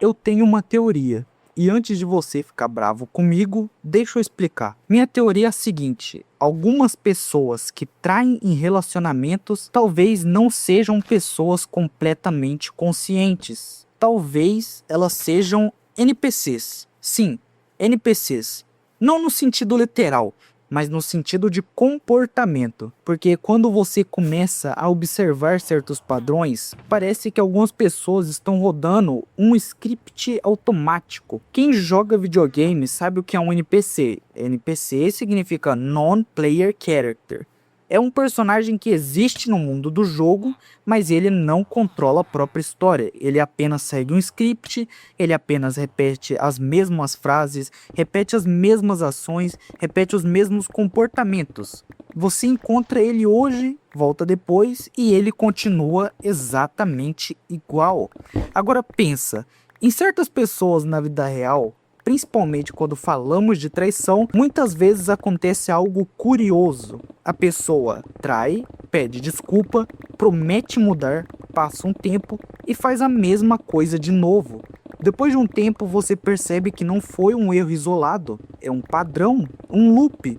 Eu tenho uma teoria. E antes de você ficar bravo comigo, deixa eu explicar. Minha teoria é a seguinte: algumas pessoas que traem em relacionamentos talvez não sejam pessoas completamente conscientes. Talvez elas sejam NPCs. Sim, NPCs. Não no sentido literal, mas no sentido de comportamento. Porque quando você começa a observar certos padrões, parece que algumas pessoas estão rodando um script automático. Quem joga videogame sabe o que é um NPC. NPC significa Non-Player Character. É um personagem que existe no mundo do jogo, mas ele não controla a própria história. Ele apenas segue um script, ele apenas repete as mesmas frases, repete as mesmas ações, repete os mesmos comportamentos. Você encontra ele hoje, volta depois e ele continua exatamente igual. Agora pensa, em certas pessoas na vida real, principalmente quando falamos de traição, muitas vezes acontece algo curioso. A pessoa trai, pede desculpa, promete mudar, passa um tempo e faz a mesma coisa de novo. Depois de um tempo você percebe que não foi um erro isolado, é um padrão, um loop.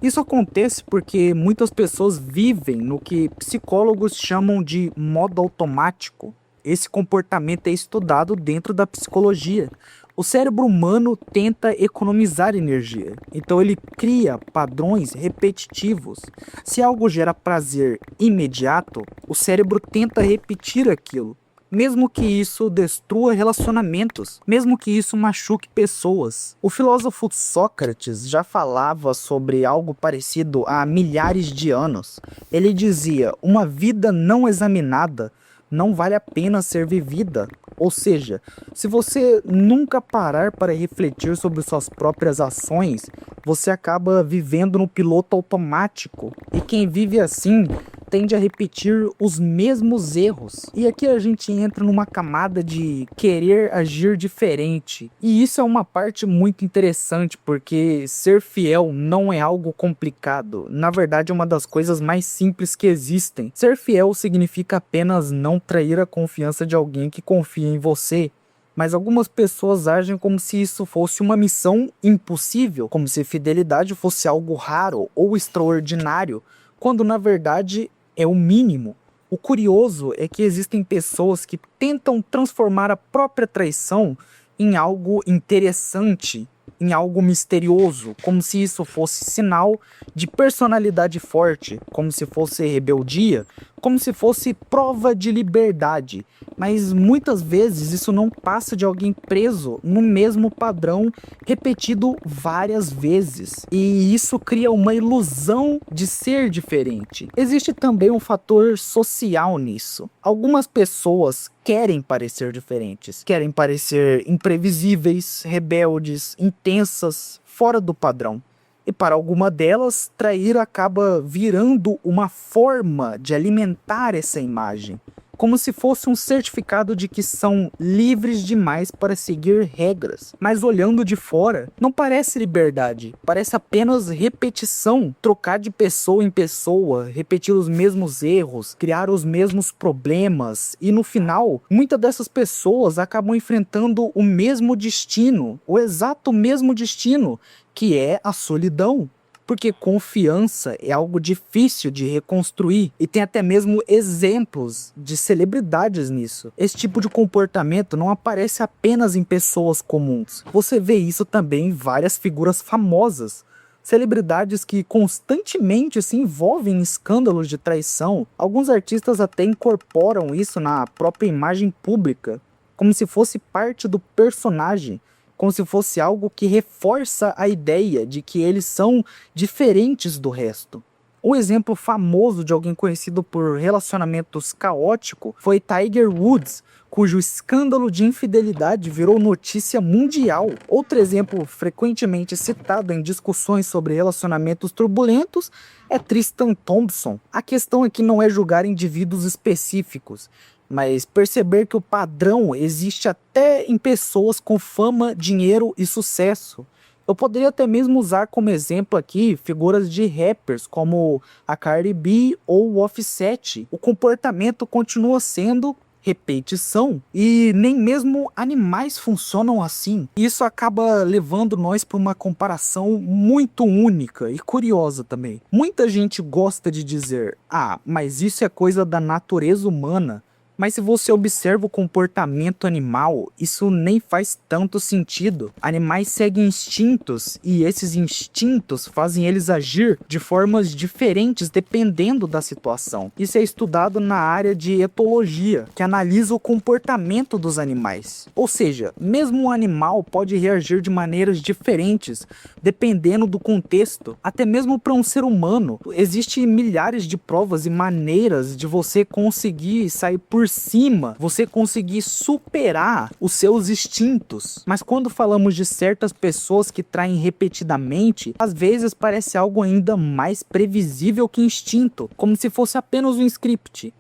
Isso acontece porque muitas pessoas vivem no que psicólogos chamam de modo automático. Esse comportamento é estudado dentro da psicologia. O cérebro humano tenta economizar energia, então ele cria padrões repetitivos. Se algo gera prazer imediato, o cérebro tenta repetir aquilo, mesmo que isso destrua relacionamentos, mesmo que isso machuque pessoas. O filósofo Sócrates já falava sobre algo parecido há milhares de anos. Ele dizia: uma vida não examinada não vale a pena ser vivida. Ou seja, se você nunca parar para refletir sobre suas próprias ações, você acaba vivendo no piloto automático. E quem vive assim tende a repetir os mesmos erros. E aqui a gente entra numa camada de querer agir diferente. E isso é uma parte muito interessante, porque ser fiel não é algo complicado. Na verdade, é uma das coisas mais simples que existem. Ser fiel significa apenas não trair a confiança de alguém que confia em você. Mas algumas pessoas agem como se isso fosse uma missão impossível, como se fidelidade fosse algo raro ou extraordinário, quando na verdade é o mínimo. O curioso é que existem pessoas que tentam transformar a própria traição em algo interessante, em algo misterioso, como se isso fosse sinal de personalidade forte, como se fosse rebeldia, como se fosse prova de liberdade. Mas muitas vezes isso não passa de alguém preso no mesmo padrão repetido várias vezes. E isso cria uma ilusão de ser diferente. Existe também um fator social nisso. Algumas pessoas querem parecer diferentes, querem parecer imprevisíveis, rebeldes, intensas, fora do padrão. E para alguma delas, trair acaba virando uma forma de alimentar essa imagem, como se fosse um certificado de que são livres demais para seguir regras. Mas olhando de fora, não parece liberdade, parece apenas repetição, trocar de pessoa em pessoa, repetir os mesmos erros, criar os mesmos problemas, e no final, muitas dessas pessoas acabam enfrentando o mesmo destino, o exato mesmo destino, que é a solidão. Porque confiança é algo difícil de reconstruir, e tem até mesmo exemplos de celebridades nisso. Esse tipo de comportamento não aparece apenas em pessoas comuns. Você vê isso também em várias figuras famosas. Celebridades que constantemente se envolvem em escândalos de traição. Alguns artistas até incorporam isso na própria imagem pública, como se fosse parte do personagem, como se fosse algo que reforça a ideia de que eles são diferentes do resto. Um exemplo famoso de alguém conhecido por relacionamentos caóticos foi Tiger Woods, cujo escândalo de infidelidade virou notícia mundial. Outro exemplo frequentemente citado em discussões sobre relacionamentos turbulentos é Tristan Thompson. A questão aqui não é julgar indivíduos específicos, mas perceber que o padrão existe até em pessoas com fama, dinheiro e sucesso. Eu poderia até mesmo usar como exemplo aqui figuras de rappers como a Cardi B ou o Offset. O comportamento continua sendo repetição, e nem mesmo animais funcionam assim. Isso acaba levando nós para uma comparação muito única e curiosa também. Muita gente gosta de dizer: ah, mas isso é coisa da natureza humana. Mas se você observa o comportamento animal, isso nem faz tanto sentido. Animais seguem instintos e esses instintos fazem eles agir de formas diferentes dependendo da situação. Isso é estudado na área de etologia, que analisa o comportamento dos animais. Ou seja, mesmo um animal pode reagir de maneiras diferentes dependendo do contexto. Até mesmo para um ser humano, existem milhares de provas e maneiras de você conseguir sair por cima, você conseguir superar os seus instintos. Mas quando falamos de certas pessoas que traem repetidamente, às vezes parece algo ainda mais previsível que instinto, como se fosse apenas um script,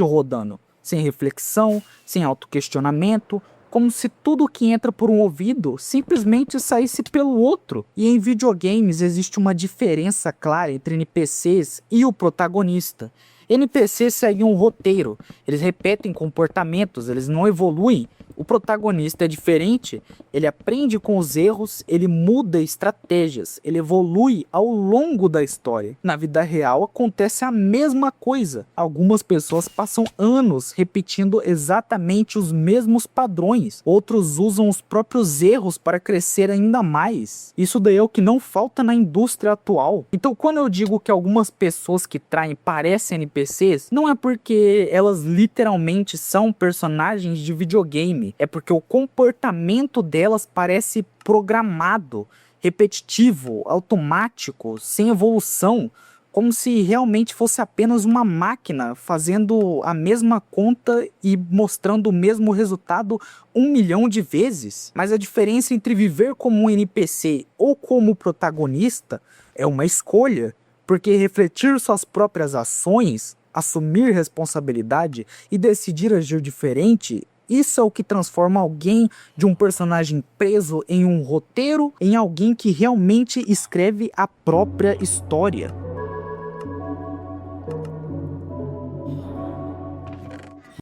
rodando, sem reflexão, sem autoquestionamento, como se tudo que entra por um ouvido simplesmente saísse pelo outro. E em videogames existe uma diferença clara entre NPCs e o protagonista. NPCs seguem um roteiro, eles repetem comportamentos, eles não evoluem. O protagonista é diferente, ele aprende com os erros, ele muda estratégias, ele evolui ao longo da história. Na vida real acontece a mesma coisa. Algumas pessoas passam anos repetindo exatamente os mesmos padrões, outros usam os próprios erros para crescer ainda mais. Isso daí é o que não falta na indústria atual. Então quando eu digo que algumas pessoas que traem parecem NPCs, não é porque elas literalmente são personagens de videogame. É porque o comportamento delas parece programado, repetitivo, automático, sem evolução, como se realmente fosse apenas uma máquina fazendo a mesma conta e mostrando o mesmo resultado 1 milhão de vezes. Mas a diferença entre viver como um NPC ou como protagonista é uma escolha, porque refletir suas próprias ações, assumir responsabilidade e decidir agir diferente, isso é o que transforma alguém de um personagem preso em um roteiro em alguém que realmente escreve a própria história.